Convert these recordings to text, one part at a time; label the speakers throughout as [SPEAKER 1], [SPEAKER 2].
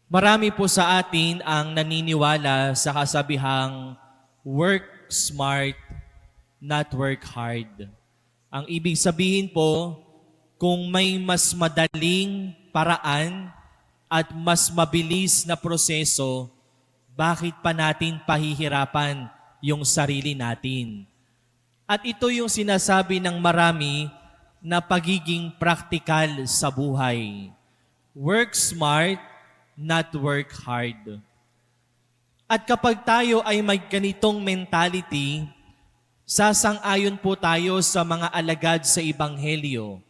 [SPEAKER 1] Marami po sa atin ang naniniwala sa kasabihang work smart, not work hard. Ang ibig sabihin po, kung may mas madaling paraan at mas mabilis na proseso, bakit pa natin pahihirapan yung sarili natin? At ito yung sinasabi ng marami na pagiging praktikal sa buhay. Work smart, not work hard. At kapag tayo ay may ganitong mentality, sasang-ayon po tayo sa mga alagad sa Ebanghelyo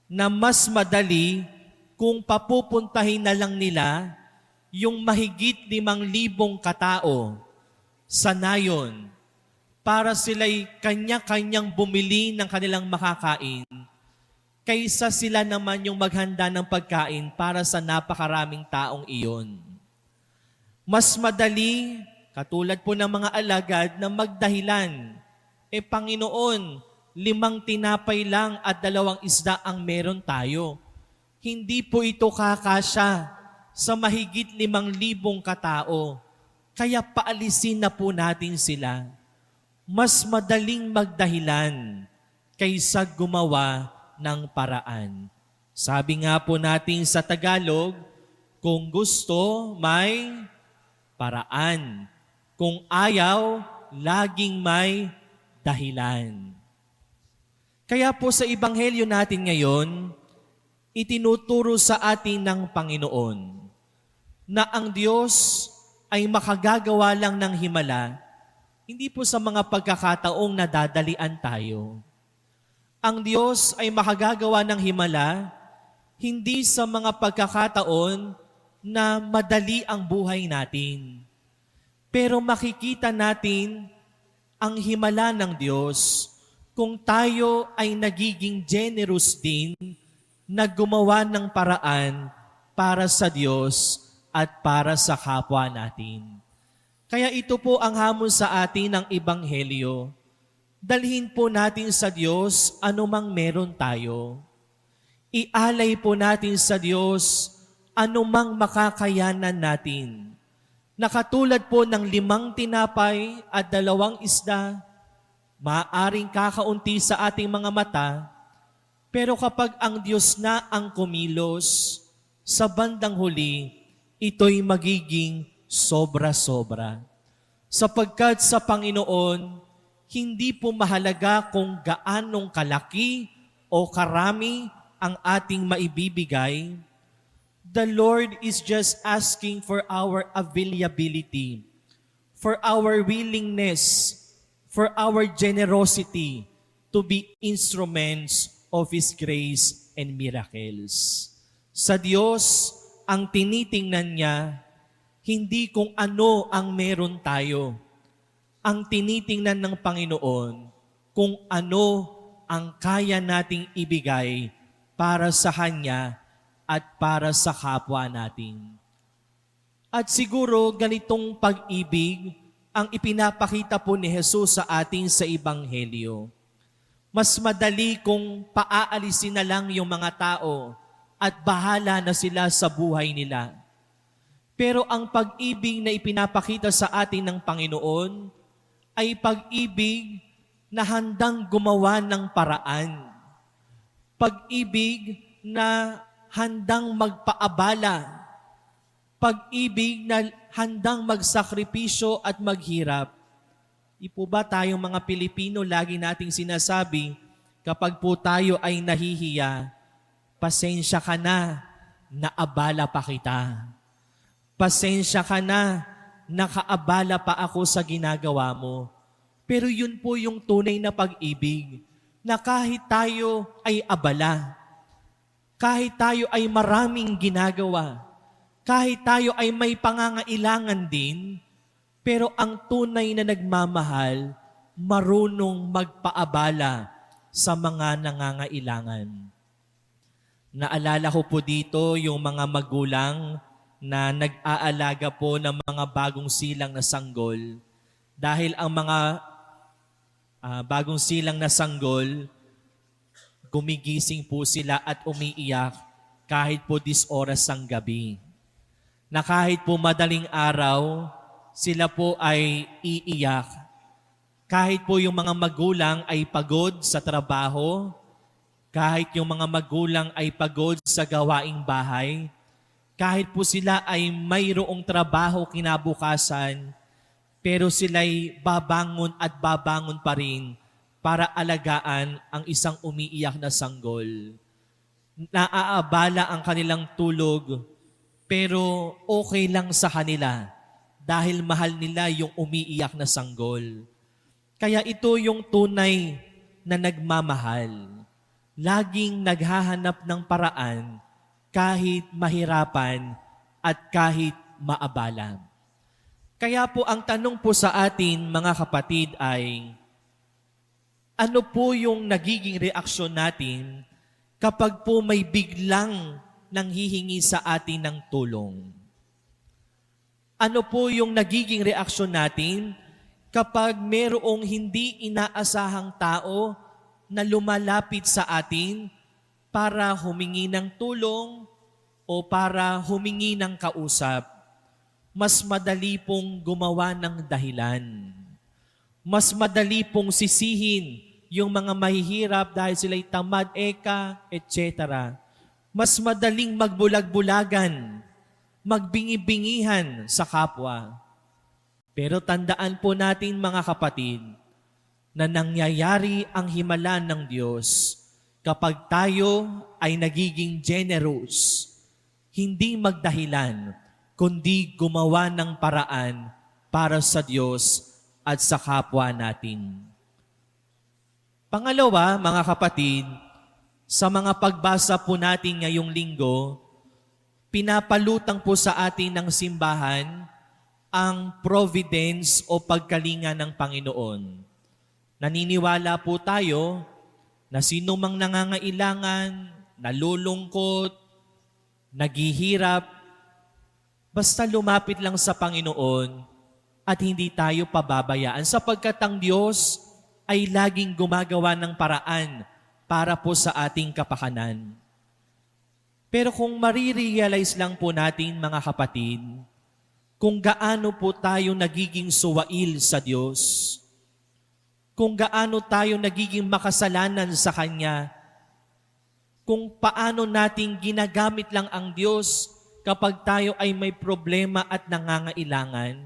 [SPEAKER 1] na mas madali kung papupuntahin na lang nila yung mahigit 5,000 katao sa nayon para sila'y kanya-kanyang bumili ng kanilang makakain kaysa sila naman yung maghanda ng pagkain para sa napakaraming taong iyon. Mas madali, katulad po ng mga alagad, na magdahilan, Panginoon, 5 tinapay lang at 2 isda ang meron tayo. Hindi po ito kakasya sa mahigit 5,000 katao. Kaya paalisin na po natin sila. Mas madaling magdahilan kaysa gumawa ng paraan. Sabi nga po natin sa Tagalog, kung gusto, may paraan. Kung ayaw, laging may dahilan. Kaya po sa Ebanghelyo natin ngayon, itinuturo sa atin ng Panginoon na ang Diyos ay makagagawa lang ng himala, hindi po sa mga pagkakataong nadadalian tayo. Ang Diyos ay makagagawa ng himala, hindi sa mga pagkakataon na madali ang buhay natin. Pero makikita natin ang himala ng Diyos kung tayo ay nagiging generous din na gumawa ng paraan para sa Diyos at para sa kapwa natin. Kaya ito po ang hamon sa atin ng Ebanghelyo. Dalhin po natin sa Diyos anumang meron tayo. Ialay po natin sa Diyos anumang makakayanan natin. Nakatulad po ng 5 tinapay at 2 isda, maaaring kakaunti sa ating mga mata, pero kapag ang Diyos na ang kumilos, sa bandang huli, ito'y magiging sobra-sobra. Sapagkat sa Panginoon, hindi po mahalaga kung gaanong kalaki o karami ang ating maibibigay. The Lord is just asking for our availability, for our willingness, for our generosity to be instruments of His grace and miracles. Sa Diyos, ang tinitingnan niya, hindi kung ano ang meron tayo. Ang tinitingnan ng Panginoon kung ano ang kaya nating ibigay para sa Kanya at para sa kapwa natin. At siguro ganitong pag-ibig ang ipinapakita po ni Jesus sa atin sa Ebanghelyo. Mas madali kung paaalisin na lang yung mga tao at bahala na sila sa buhay nila. Pero ang pag-ibig na ipinapakita sa atin ng Panginoon ay pag-ibig na handang gumawa ng paraan. Pag-ibig na handang magpaabala. Pag-ibig na handang magsakripisyo at maghirap. Di po ba tayong mga Pilipino lagi nating sinasabi, kapag po tayo ay nahihiya, pasensya ka na, naabala pa kita. Pasensya ka na, nakaabala pa ako sa ginagawa mo. Pero yun po yung tunay na pag-ibig, na kahit tayo ay abala, kahit tayo ay maraming ginagawa, kahit tayo ay may pangangailangan din, pero ang tunay na nagmamahal, marunong magpaabala sa mga nangangailangan. Naalala ko po dito yung mga magulang na nag-aalaga po ng mga bagong silang na sanggol. Dahil ang mga bagong silang na sanggol, gumigising po sila at umiiyak kahit po 10 oras ng gabi. na kahit po madaling araw, sila po ay iiyak. Kahit po yung mga magulang ay pagod sa trabaho, kahit yung mga magulang ay pagod sa gawaing bahay, kahit po sila ay mayroong trabaho kinabukasan, pero sila'y babangon at babangon pa rin para alagaan ang isang umiiyak na sanggol. Naaabala ang kanilang tulog, pero okay lang sa kanila dahil mahal nila yung umiiyak na sanggol. Kaya ito yung tunay na nagmamahal. Laging naghahanap ng paraan kahit mahirapan at kahit maabala. Kaya po ang tanong po sa atin mga kapatid ay, ano po yung nagiging reaksyon natin kapag po may biglang nanghihingi sa atin ng tulong? Ano po yung nagiging reaksyon natin kapag mayroong hindi inaasahang tao na lumalapit sa atin para humingi ng tulong o para humingi ng kausap? Mas madali pong gumawa ng dahilan. Mas madali pong sisihin yung mga mahihirap dahil sila'y tamad, eka, etc. Mas madaling magbulag-bulagan, magbingi-bingihan sa kapwa. Pero tandaan po natin mga kapatid, na nangyayari ang himala ng Diyos kapag tayo ay nagiging generous, hindi magdahilan, kundi gumawa ng paraan para sa Diyos at sa kapwa natin. Pangalawa, mga kapatid, sa mga pagbasa po natin ngayong linggo, pinapalutang po sa atin ng simbahan ang providence o pagkalinga ng Panginoon. Naniniwala po tayo na sino mang nangangailangan, nalulungkot, naghihirap, basta lumapit lang sa Panginoon at hindi tayo pababayaan sapagkat ang Diyos ay laging gumagawa ng paraan para po sa ating kapakanan. Pero kung marirealize lang po natin mga kapatid, kung gaano po tayo nagiging suwail sa Diyos, kung gaano tayo nagiging makasalanan sa Kanya, kung paano natin ginagamit lang ang Diyos kapag tayo ay may problema at nangangailangan,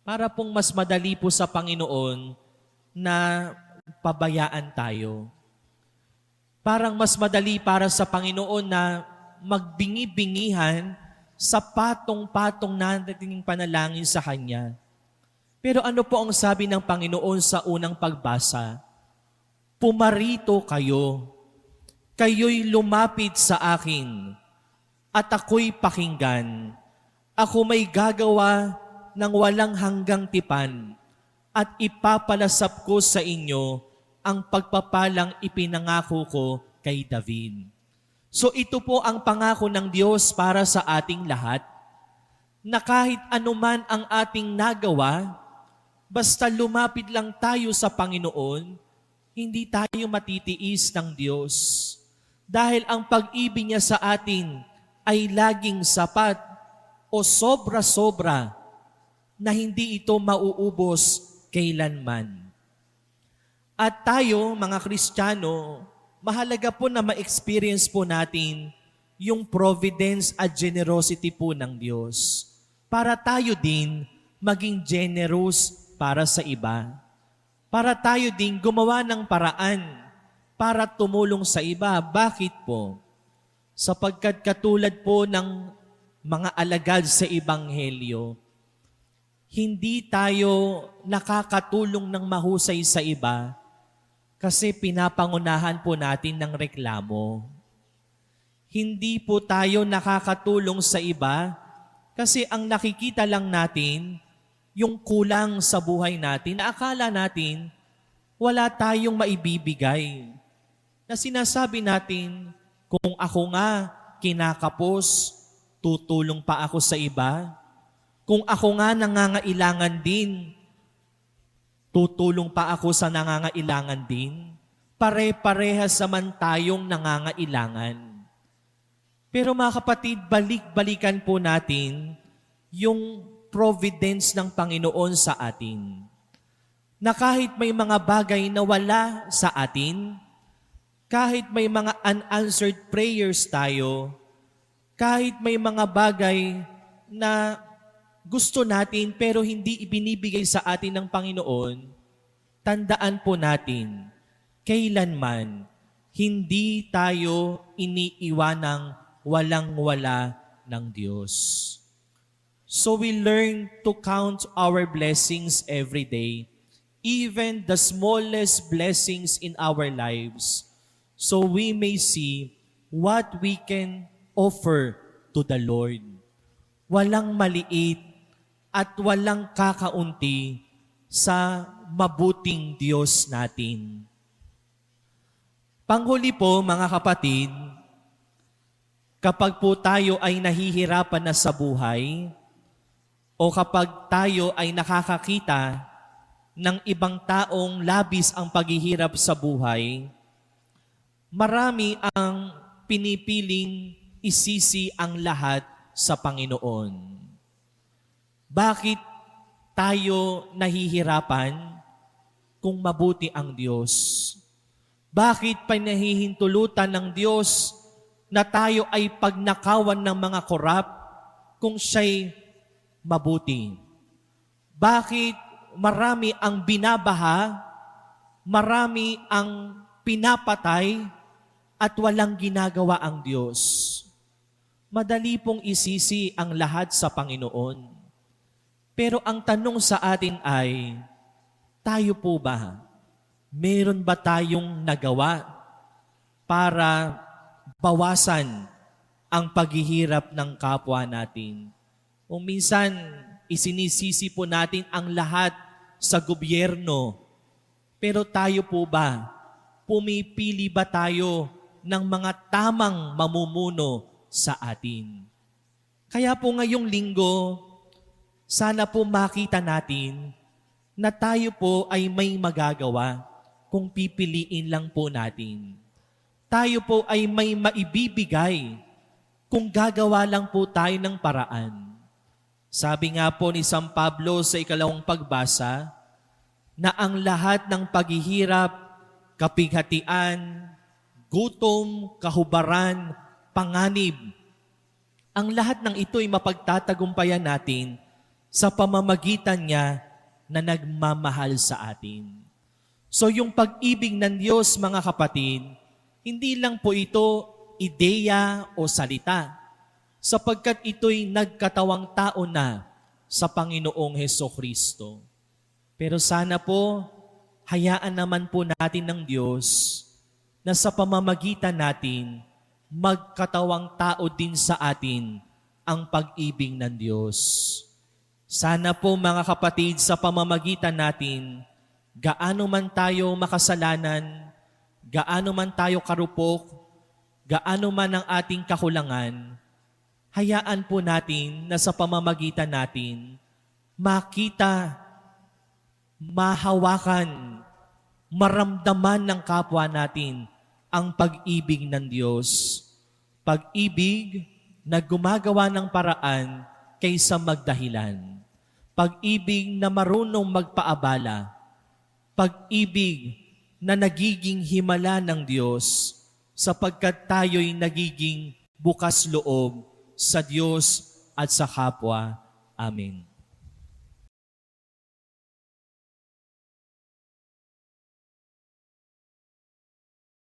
[SPEAKER 1] para pong mas madali po sa Panginoon na pabayaan tayo. Parang mas madali para sa Panginoon na magbingi-bingihan sa patong-patong nating panalangin sa Kanya. Pero ano po ang sabi ng Panginoon sa unang pagbasa? Pumarito kayo, kayo'y lumapit sa akin, at ako'y pakinggan. Ako may gagawa ng walang hanggang tipan, at ipapalasap ko sa inyo ang pagpapalang ipinangako ko kay David. So ito po ang pangako ng Diyos para sa ating lahat, na kahit anuman ang ating nagawa, basta lumapit lang tayo sa Panginoon, hindi tayo matitiis ng Diyos. Dahil ang pag-ibig niya sa atin ay laging sapat o sobra-sobra na hindi ito mauubos kailanman. At tayo, mga Kristiyano, mahalaga po na ma-experience po natin yung providence at generosity po ng Diyos para tayo din maging generous para sa iba. Para tayo din gumawa ng paraan para tumulong sa iba. Bakit po? Sapagkat katulad po ng mga alagad sa Ebanghelyo, hindi tayo nakakatulong ng mahusay sa iba kasi pinapangunahan po natin ng reklamo. Hindi po tayo nakakatulong sa iba kasi ang nakikita lang natin yung kulang sa buhay natin na akala natin wala tayong maibibigay. Na sinasabi natin, kung ako nga kinakapos, tutulong pa ako sa iba. Kung ako nga nangangailangan din, tutulong pa ako sa nangangailangan din. Pare-parehas naman tayong nangangailangan. Pero mga kapatid, balik-balikan po natin yung providence ng Panginoon sa atin. Na kahit may mga bagay na wala sa atin, kahit may mga unanswered prayers tayo, kahit may mga bagay na gusto natin pero hindi ibinibigay sa atin ng Panginoon, tandaan po natin, kailanman hindi tayo iniiwanang walang-wala ng Diyos. So we learn to count our blessings every day, even the smallest blessings in our lives, so we may see what we can offer to the Lord. Walang maliit at walang kakaunti sa mabuting Diyos natin. Panghuli po, mga kapatid, kapag po tayo ay nahihirapan na sa buhay o kapag tayo ay nakakakita ng ibang taong labis ang paghihirap sa buhay, marami ang pinipiling isisi ang lahat sa Panginoon. Bakit tayo nahihirapan kung mabuti ang Diyos? Bakit pinahihintulutan ng Diyos na tayo ay pagnakawan ng mga korap kung siya'y mabuti? Bakit marami ang binabaha, marami ang pinapatay, at walang ginagawa ang Diyos? Madali pong isisi ang lahat sa Panginoon. Pero ang tanong sa atin ay, tayo po ba? Meron ba tayong nagawa para bawasan ang paghihirap ng kapwa natin? O minsan, isinisisi po natin ang lahat sa gobyerno. Pero tayo po ba? Pumipili ba tayo ng mga tamang mamumuno sa atin? Kaya po ngayong linggo, sana po makita natin na tayo po ay may magagawa kung pipiliin lang po natin. Tayo po ay may maibibigay kung gagawa lang po tayo ng paraan. Sabi nga po ni San Pablo sa ikalawang pagbasa, na ang lahat ng paghihirap, kapighatian, gutom, kahubaran, panganib, ang lahat ng ito'y mapagtatagumpayan natin sa pamamagitan niya na nagmamahal sa atin. So yung pag-ibig ng Diyos, mga kapatid, hindi lang po ito ideya o salita, sapagkat ito'y nagkatawang tao na sa Panginoong Hesukristo. Pero sana po, hayaan naman po natin ng Diyos na sa pamamagitan natin, magkatawang tao din sa atin ang pag-ibig ng Diyos. Sana po mga kapatid, sa pamamagitan natin, gaano man tayo makasalanan, gaano man tayo karupok, gaano man ang ating kakulangan, hayaan po natin na sa pamamagitan natin, makita, mahawakan, maramdaman ng kapwa natin ang pag-ibig ng Diyos. Pag-ibig na gumagawa ng paraan kaysa magdahilan. Pag-ibig na marunong magpaabala. Pag-ibig na nagiging himala ng Diyos sapagkat tayo'y nagiging bukas loob sa Diyos at sa kapwa. Amen.